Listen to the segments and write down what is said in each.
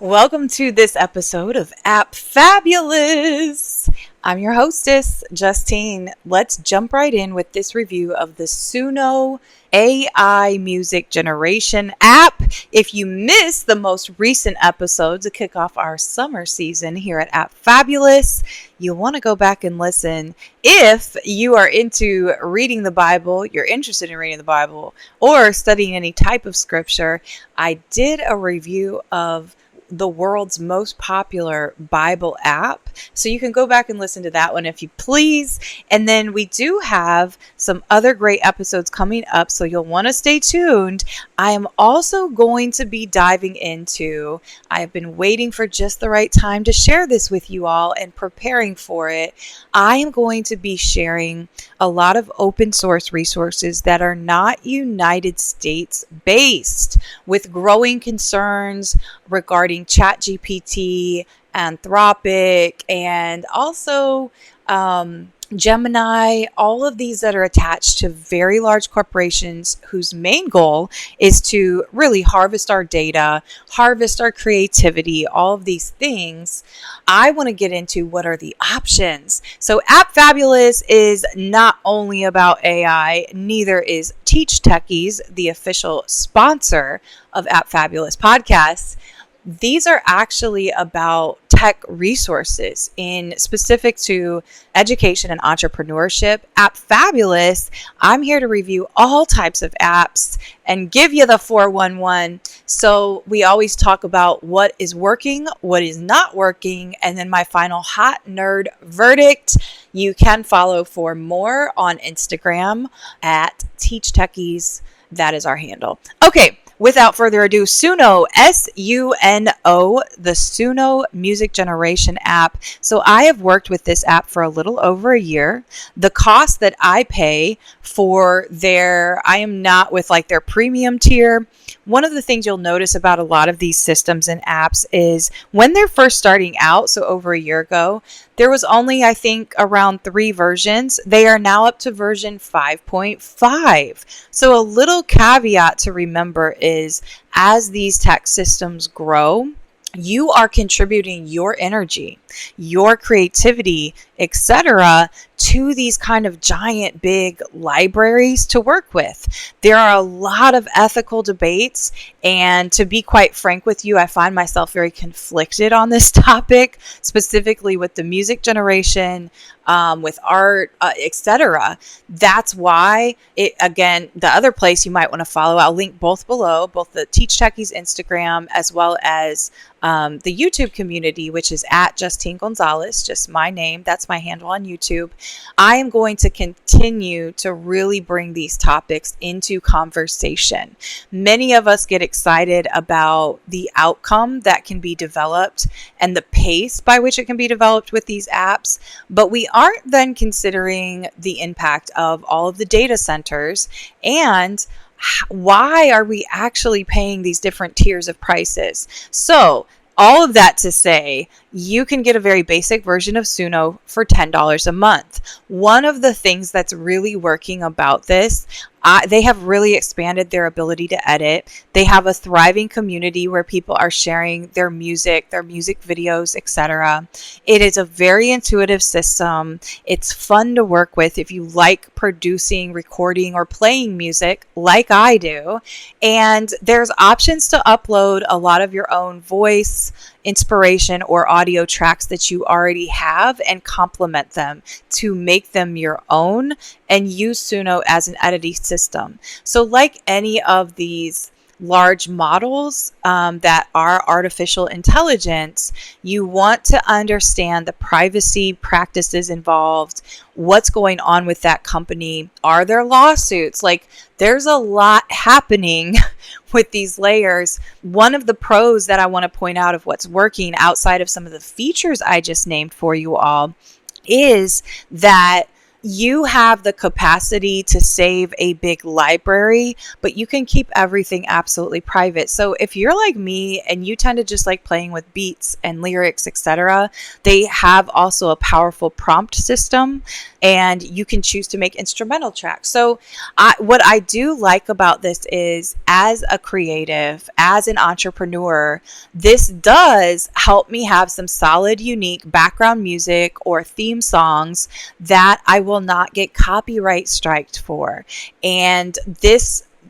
Welcome to this episode of App Fabulous. I'm your hostess, Justine. Let's jump right in with this review of the Suno AI music generation app. If you missed the most recent episode to kick off our summer season here at App Fabulous, you'll want to go back and listen. If you are into reading the Bible, you're interested in reading the Bible, or studying any type of scripture, I did a review of the world's most popular Bible app. So you can go back and listen to that one if you please. And then we do have some other great episodes coming up, so you'll want to stay tuned. I am also going to be diving into, I have been waiting for just the right time to share this with you all and preparing for it. I am going to be sharing a lot of open source resources that are not United States based, with growing concerns regarding ChatGPT, Anthropic, and also Gemini, all of these that are attached to very large corporations whose main goal is to really harvest our data, harvest our creativity, all of these things. I want to get into what are the options. So App Fabulous is not only about AI, neither is Teach Techies, the official sponsor of App Fabulous podcasts. These are actually about tech resources in specific to education and entrepreneurship. App Fabulous, I'm here to review all types of apps and give you the 411. So we always talk about what is working, what is not working, and then my final hot nerd verdict. You can follow for more on Instagram at Teach Techies. That is our handle. Okay. Without further ado, Suno, S-U-N-O, the Suno music generation app. So I have worked with this app for a little over a year. The cost that I pay for I am not with like their premium tier. One of the things you'll notice about a lot of these systems and apps is when they're first starting out, so over a year ago, there was only, I think, around 3 versions. They are now up to version 5.5. So a little caveat to remember is as these tech systems grow, you are contributing your energy, your creativity, etc., to these kind of giant big libraries to work with. There are a lot of ethical debates, and to be quite frank with you, I find myself very conflicted on this topic, specifically with the music generation, with art, etc. That's why again, the other place you might want to follow, I'll link both below, both the Teach Techies Instagram as well as the YouTube community, which is at Justine Gonzalez, just my name. That's my handle on YouTube. I am going to continue to really bring these topics into conversation. Many of us get excited about the outcome that can be developed and the pace by which it can be developed with these apps, but we aren't then considering the impact of all of the data centers and why are we actually paying these different tiers of prices. So all of that to say, you can get a very basic version of Suno for $10 a month. One of the things that's really working about this, they have really expanded their ability to edit. They have a thriving community where people are sharing their music videos, etc. It is a very intuitive system. It's fun to work with if you like producing, recording, or playing music like I do. And there's options to upload a lot of your own voice, inspiration, or audio tracks that you already have and complement them to make them your own and use Suno as an editing system. So like any of these large models that are artificial intelligence, you want to understand the privacy practices involved, what's going on with that company. Are there lawsuits? Like, there's a lot happening with these layers. One of the pros that I want to point out of what's working outside of some of the features I just named for you all is that you have the capacity to save a big library, but you can keep everything absolutely private. So if you're like me and you tend to just like playing with beats and lyrics, etc., they have also a powerful prompt system, and you can choose to make instrumental tracks. So what I do like about this is, as a creative, as an entrepreneur, this does help me have some solid, unique background music or theme songs that I will not get copyright striked for. And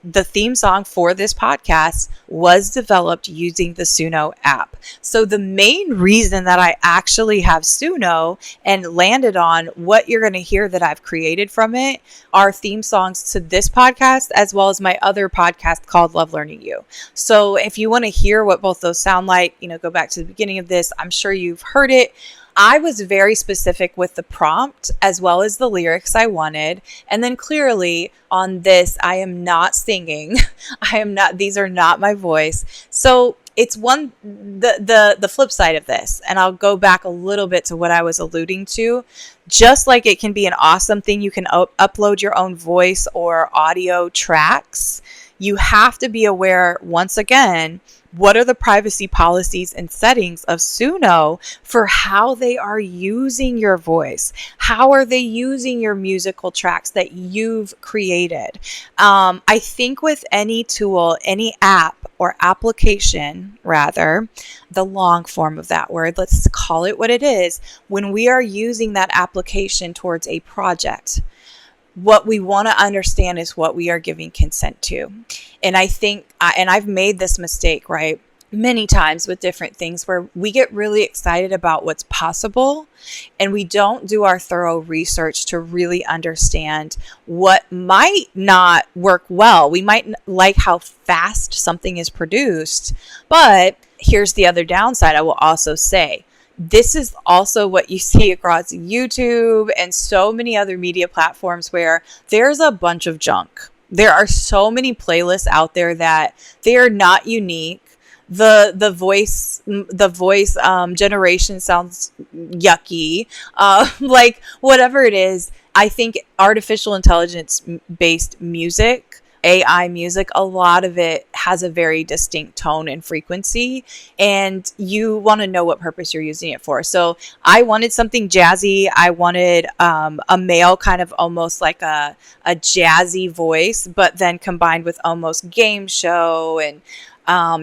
the theme song for this podcast was developed using the Suno app. So the main reason that I actually have Suno and landed on what you're going to hear that I've created from it are theme songs to this podcast, as well as my other podcast called Love Learning You. So if you want to hear what both those sound like, go back to the beginning of this. I'm sure you've heard it. I was very specific with the prompt as well as the lyrics I wanted. And then clearly on this, I am not singing. These are not my voice. So it's the flip side of this. And I'll go back a little bit to what I was alluding to. Just like it can be an awesome thing, you can upload your own voice or audio tracks. You have to be aware, once again, what are the privacy policies and settings of Suno for how they are using your voice? How are they using your musical tracks that you've created? I think with any tool, any app or application, rather, the long form of that word, let's call it what it is, when we are using that application towards a project, what we want to understand is what we are giving consent to. And I think, and I've made this mistake, right, many times with different things where we get really excited about what's possible and we don't do our thorough research to really understand what might not work well. We might like how fast something is produced, but here's the other downside. I will also say, this is also what you see across YouTube and so many other media platforms where there's a bunch of junk. There are so many playlists out there that they are not unique. The voice generation sounds yucky. Like whatever it is, I think artificial intelligence based music, AI music, a lot of it has a very distinct tone and frequency, and you want to know what purpose you're using it for. So I wanted something jazzy. I wanted a male kind of almost like a jazzy voice, but then combined with almost game show and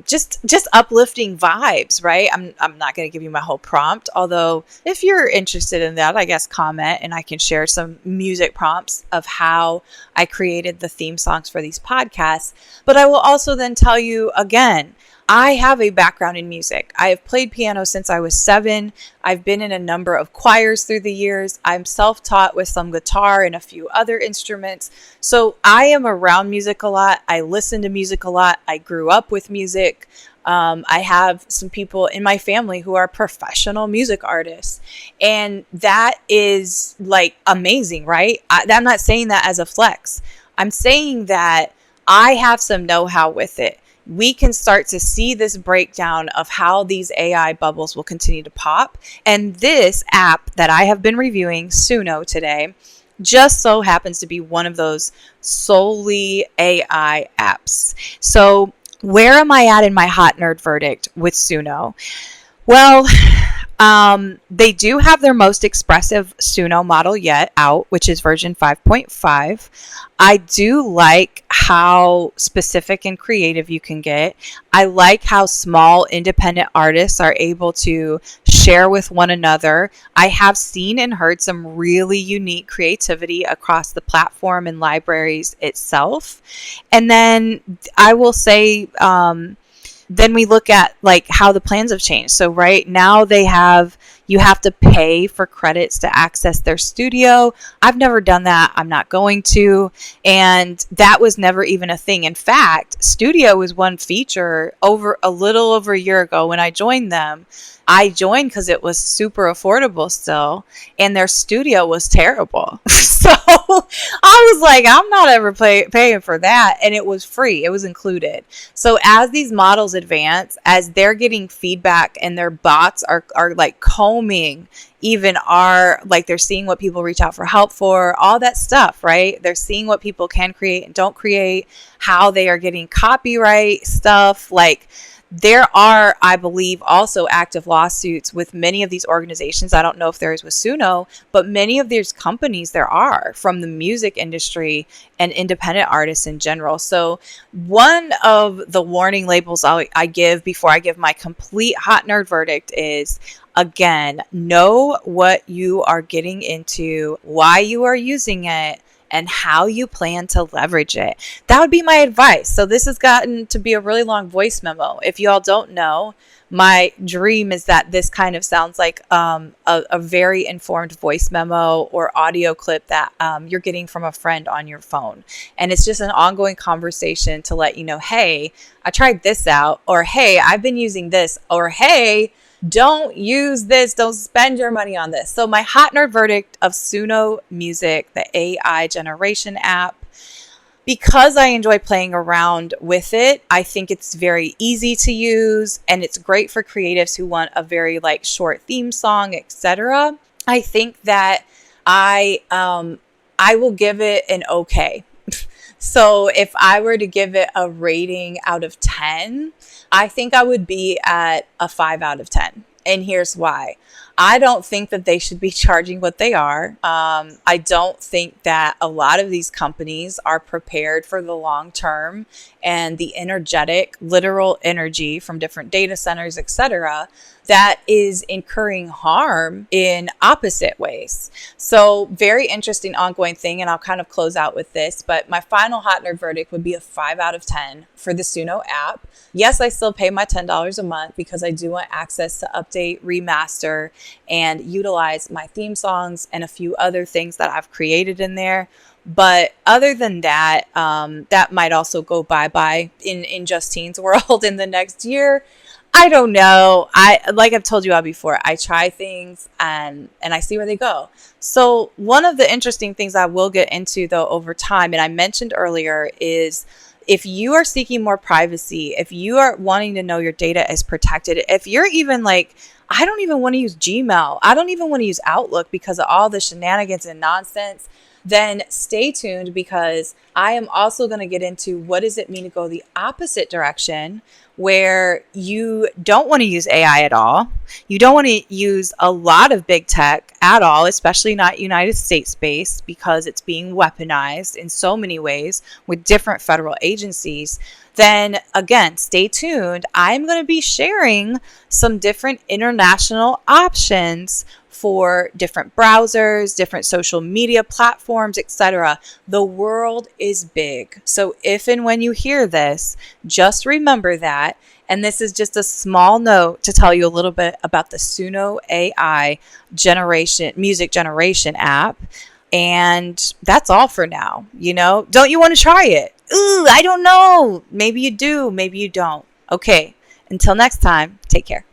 just uplifting vibes, right? I'm not going to give you my whole prompt, although if you're interested in that, I guess comment and I can share some music prompts of how I created the theme songs for these podcasts. But I will also then tell you again, I have a background in music. I have played piano since I was 7. I've been in a number of choirs through the years. I'm self-taught with some guitar and a few other instruments. So I am around music a lot. I listen to music a lot. I grew up with music. I have some people in my family who are professional music artists. And that is like amazing, right? I'm not saying that as a flex. I'm saying that I have some know-how with it. We can start to see this breakdown of how these AI bubbles will continue to pop. And this app that I have been reviewing, Suno, today, just so happens to be one of those solely AI apps. So where am I at in my hot nerd verdict with Suno? Well, they do have their most expressive Suno model yet out, which is version 5.5. I do like how specific and creative you can get. I like how small independent artists are able to share with one another. I have seen and heard some really unique creativity across the platform and libraries itself. And then I will say, then we look at like how the plans have changed. So right now you have to pay for credits to access their studio. I've never done that. I'm not going to. And that was never even a thing. In fact, studio was one feature a little over a year ago when I joined them. I joined because it was super affordable still, and their studio was terrible. So I was like, I'm not ever paying for that. And it was free, it was included. So as these models advance, as they're getting feedback and their bots are like combing even our, like they're seeing what people reach out for help for, all that stuff, right? They're seeing what people can create and don't create, how they are getting copyright stuff. Like, there are, I believe, also active lawsuits with many of these organizations. I don't know if there is with Suno, but many of these companies there are from the music industry and independent artists in general. So one of the warning labels I give before I give my complete hot nerd verdict is, again, know what you are getting into, why you are using it, and how you plan to leverage it. That would be my advice. So this has gotten to be a really long voice memo. If you all don't know, my dream is that this kind of sounds like a very informed voice memo or audio clip that you're getting from a friend on your phone. And it's just an ongoing conversation to let you know, hey, I tried this out, or hey, I've been using this, or hey, don't use this. Don't spend your money on this. So my hot nerd verdict of Suno Music, the AI generation app, because I enjoy playing around with it, I think it's very easy to use and it's great for creatives who want a very like short theme song, etc. I think that I will give it an okay. So if I were to give it a rating out of 10, I think I would be at a 5 out of 10. And here's why. I don't think that they should be charging what they are. I don't think that a lot of these companies are prepared for the long term and the energetic, literal energy from different data centers, etc., that is incurring harm in opposite ways. So very interesting ongoing thing. And I'll kind of close out with this, but my final hot nerd verdict would be a 5 out of 10 for the Suno app. Yes, I still pay my $10 a month because I do want access to update, remaster, and utilize my theme songs and a few other things that I've created in there. But other than that, that might also go bye-bye in Justine's world in the next year. I don't know. Like I've told you all before, I try things and I see where they go. So one of the interesting things I will get into though over time, and I mentioned earlier, is if you are seeking more privacy, if you are wanting to know your data is protected, if you're even like, I don't even want to use Gmail, I don't even want to use Outlook because of all the shenanigans and nonsense, then stay tuned because I am also going to get into what does it mean to go the opposite direction, where you don't want to use AI at all. You don't want to use a lot of big tech at all, especially not United States based, because it's being weaponized in so many ways with different federal agencies. Then again, stay tuned. I'm going to be sharing some different international options for different browsers, different social media platforms, etc. The world is big. So if and when you hear this, just remember that. And this is just a small note to tell you a little bit about the Suno AI music generation app. And that's all for now. Don't you want to try it? Ooh, I don't know. Maybe you do, maybe you don't. Okay, until next time, take care.